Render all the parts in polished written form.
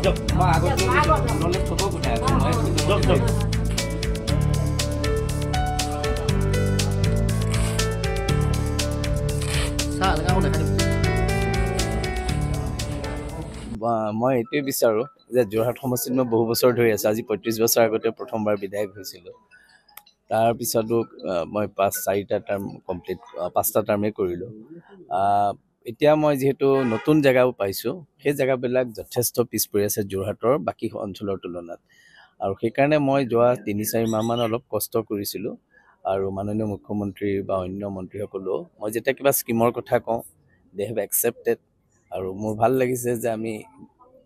মই এইটোৱে বিচাৰোঁ যে যোৰহাট সমষ্টিত মই বহু বছৰ ধৰি আছোঁ আজি ৩৫ বছৰ আগতে প্ৰথমবাৰ বিধায়ক হৈছিলোঁ তাৰপিছতো মই ৪টা টাৰ্ম কমপ্লিট 5টা টাৰ্মেই কৰিলোঁ এতিয়া মই যিহেতু নতুন জেগাও পাইছোঁ সেই জেগাবিলাক যথেষ্ট পিছ পৰি আছে যোৰহাটৰ বাকী অঞ্চলৰ তুলনাত আৰু সেইকাৰণে মই যোৱা ৩-৪ মাহমান অলপ কষ্ট কৰিছিলোঁ আৰু মাননীয় মুখ্যমন্ত্ৰী বা অন্য মন্ত্ৰীসকলেও মই যেতিয়া কিবা স্কিমৰ কথা কওঁ দে হেভ একচেপ্টেড আৰু মোৰ ভাল লাগিছে যে আমি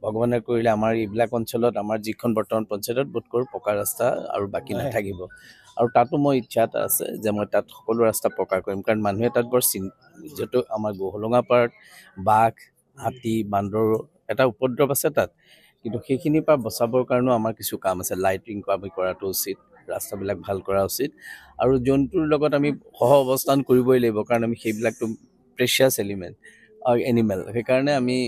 ভগৱানে কৰিলে আমাৰ এইবিলাক অঞ্চলত আমাৰ যিখন বৰ্তমান পঞ্চায়তত বোধ কৰোঁ পকা ৰাস্তা আৰু বাকী নাথাকিব আৰু তাতো মই ইচ্ছা এটা আছে যে মই তাত সকলো ৰাস্তা পকা কৰিম কাৰণ মানুহে তাত বৰ যিহেতু আমাৰ গহলঙাপাৰত বাঘ হাতী বান্দৰ এটা উপদ্ৰৱ আছে তাত কিন্তু সেইখিনিৰ পৰা বচাবৰ কাৰণেও আমাৰ কিছু কাম আছে লাইটিং আমি কৰাটো উচিত ৰাস্তাবিলাক ভাল কৰা উচিত আৰু জন্তুৰ লগত আমি সহ অৱস্থান কৰিবই লাগিব কাৰণ আমি সেইবিলাকতো প্ৰেচিয়াছ এলিমেণ্ট এনিমেল সেইকাৰণে আমি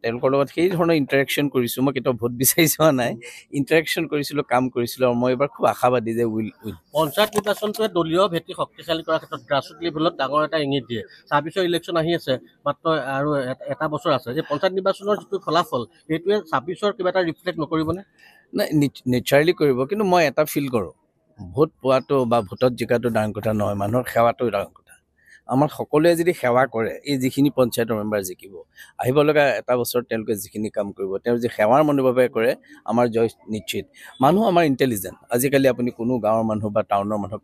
তেওঁলোকৰ লগত সেই ধৰণৰ ইণ্টাৰেকশ্যন কৰিছোঁ মই কেতিয়াও ভোট বিচাৰি যোৱা নাই ইণ্টাৰেকশ্যন কৰিছিলোঁ কাম কৰিছিলোঁ আৰু মই এইবাৰ খুব আশাবাদী যে উইল পঞ্চায়ত নিৰ্বাচনটোৱে দলীয় ভেটি শক্তিশালী কৰাৰ ক্ষেত্ৰত গ্ৰাছৰুট লেভেলত ডাঙৰ এটা ইংগিত দিয়ে ২৬ৰ ইলেকশ্যন আহি আছে মাত্ৰ আৰু এটা বছৰ আছে যে পঞ্চায়ত নিৰ্বাচনৰ যিটো ফলাফল সেইটোৱে ২৬ৰ কিবা এটা ৰিফ্লেক্ট নকৰিবনে নাই নেচাৰেলি কৰিব কিন্তু মই এটা ফিল কৰোঁ ভোট পোৱাটো বা ভোটত জিকাটো ডাঙৰ কথা নহয় মানুহৰ সেৱাটো ডাঙৰ কথা আমাৰ সকলোৱে যদি সেৱা কৰে এই যিখিনি পঞ্চায়তৰ মেম্বাৰ জিকিব আহিব লগা এটা বছৰ তেওঁলোকে যিখিনি কাম কৰিব তেওঁ যি সেৱাৰ মনোভাৱে কৰে আমাৰ জয় নিশ্চিত মানুহ আমাৰ ইণ্টেলিজেণ্ট আজিকালি আপুনি কোনো গাঁৱৰ মানুহ বা টাউনৰ মানুহক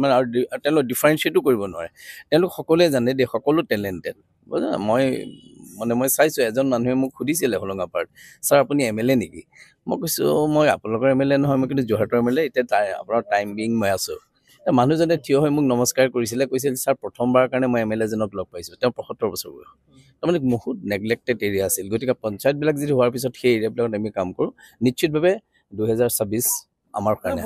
মানে আৰু তেওঁলোক ডিফাৰেঞ্চিয়েটো কৰিব নোৱাৰে তেওঁলোক সকলোৱে জানে দেই সকলো টেলেণ্টেড মই চাইছোঁ এজন মানুহে মোক সুধিছিলে হলঙাপাৰত ছাৰ আপুনি MLA নেকি মই কৈছোঁ মই আপোনালোকৰ MLA নহয় মই কিন্তু যোৰহাটৰ MLA এতিয়া আপোনাৰ টাইম বিং মই আছোঁ মানুহজনে থিয় হৈ মোক নমস্কাৰ কৰিছিলে কৈছিল ছাৰ প্ৰথমবাৰৰ কাৰণে মই MLA জনক লগ পাইছোঁ তেওঁ ৭৫ বছৰ বয়স তাৰমানে বহুত নেগলেক্টেড এৰিয়া আছিল গতিকে পঞ্চায়তবিলাক যদি হোৱাৰ পিছত সেই এৰিয়াবিলাকত আমি কাম কৰোঁ নিশ্চিতভাৱে ২০২৬ আমাৰ কাৰণে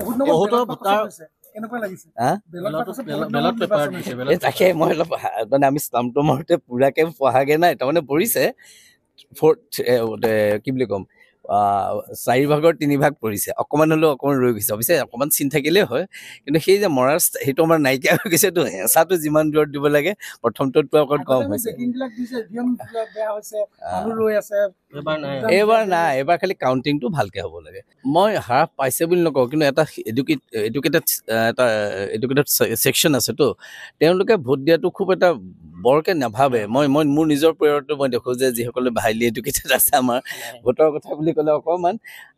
তাকে মই অলপ মানে আমি ষ্টাম্পটো মাৰোঁতে পুৰাকৈ পঢ়াগৈ নাই তাৰমানে পৰিছে কি বুলি ক'ম ৪ ভাগৰ ৩ ভাগ পৰিছে অকণমান হ'লেও অকণমান ৰৈ গৈছে অৱশ্যে অকণমান চিন থাকিলেই হয় কিন্তু সেই যে মৰাৰ সেইটো আমাৰ নাইকিয়া হৈ গৈছেতো হেঁচাটো যিমান দূৰত দিব লাগে প্ৰথমটোতকৈ অকণ কম হৈছে এইবাৰ নাই এইবাৰ খালি কাউণ্টিংটো ভালকৈ হ'ব লাগে মই হ্ৰাস পাইছে বুলি নকওঁ কিন্তু এটা এডুকেটেড ছেকশ্যন আছেতো তেওঁলোকে ভোট দিয়াটো খুব এটা বৰকৈ নাভাবে মই মোৰ নিজৰ পৰিয়ালটো মই দেখোঁ যে যিসকলে হাইলি এডুকেটেড আছে আমাৰ ভোটৰ কথা বুলি ক'লে অকণমান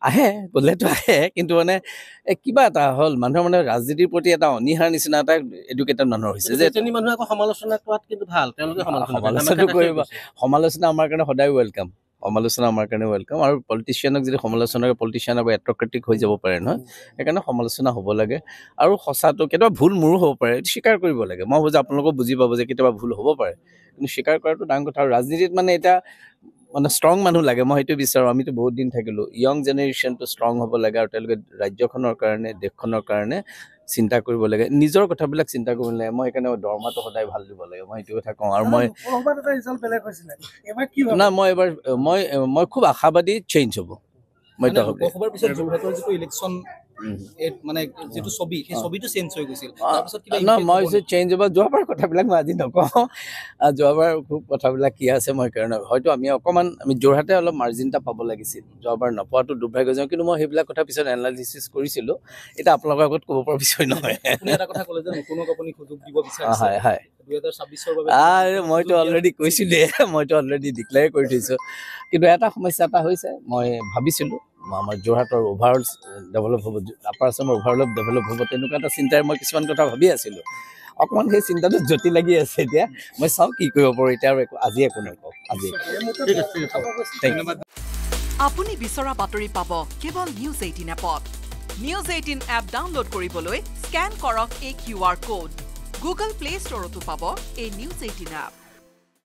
আহে গ'লেতো আহে কিন্তু মানে কিবা এটা হ'ল মানুহৰ মানে ৰাজনীতিৰ প্ৰতি এটা অনীহাৰ নিচিনা এটা এডুকেটেড মানুহৰ হৈছে যে মানুহে আকৌ সমালোচনা কৰাত কিন্তু ভাল তেওঁলোকে সমালোচনাটো কৰিব সমালোচনা আমাৰ কাৰণে সদায় ৱেলকাম সমালোচনা আমাৰ কাৰণে ৱেলকাম আৰু পলিটিচিয়ানক যদি সমালোচনা কৰে পলিটিচিয়ান আকৌ এট্ৰক্ৰেটিক হৈ যাব পাৰে নহয় সেইকাৰণে সমালোচনা হ'ব লাগে আৰু সঁচাটো কেতিয়াবা ভুল মোৰো হ'ব পাৰে স্বীকাৰ কৰিব লাগে মই ভাবোঁ যে আপোনালোকেও বুজি পাব যে কেতিয়াবা ভুল হ'ব পাৰে কিন্তু স্বীকাৰ কৰাটো ডাঙৰ কথা আৰু ৰাজনীতিত মানে এতিয়া মানে ষ্ট্ৰং মানুহ লাগে মই সেইটো বিচাৰোঁ আমিতো বহুত দিন থাকিলোঁ য়ং জেনেৰেশ্যনটো ষ্ট্ৰং হ'ব লাগে আৰু তেওঁলোকে ৰাজ্যখনৰ কাৰণে দেশখনৰ কাৰণে চিন্তা কৰিব লাগে নিজৰ কথাবিলাক চিন্তা কৰিব লাগে মই সেইকাৰণে দৰমহাটো সদায় ভাল দিব লাগে মই সেইটো কথা কওঁ আৰু মই না মই এইবাৰ মই খুব আশাবাদী চেঞ্জ হ'ব মই চেঞ্জ হ'ব যোৱাবাৰ কথাবিলাক মই আজি নকওঁ যোৱাবাৰ খুব কথাবিলাক কি আছে মই কাৰণে হয়তো আমি যোৰহাটে অলপ মাৰ্জিন এটা পাব লাগিছিল যোৱাবাৰ নপোৱাটো দুৰ্ভাগ্যজনক কিন্তু মই সেইবিলাক কথা পিছত এনালাইচিছ কৰিছিলোঁ এতিয়া আপোনালোকৰ আগত ক'ব পৰা বিষয় নহয় মইতো অলৰেডি কৈছিলোঁৱে মইতো অলৰেডি ডিক্লেয়াৰ কৰি থৈছোঁ কিন্তু এটা সমস্যা এটা হৈছে মই ভাবিছিলোঁ আমাৰ যোৰহাটৰ অভাৰঅল ডেভেলপ হ'ব আপাৰ আছামৰ অভাৰঅল ডেভেলপ হ'ব তেনেকুৱা এটা চিন্তাৰে মই কিছুমান কথা ভাবি আছিলোঁ অকণমান সেই চিন্তাটো জটিল লাগি আছে এতিয়া মই চাওঁ কি কৰিব পাৰোঁ এতিয়া আৰু আজি একো নকওঁ আজি আপুনি বিচৰা বাতৰি পাব কেৱল নিউজ 18 এপত নিউজ 18 এপ ডাউনলোড কৰিবলৈ স্কেন কৰক এই QR কোড গুগল প্লে ষ্টৰতো পাব এই নিউজ 18 এপ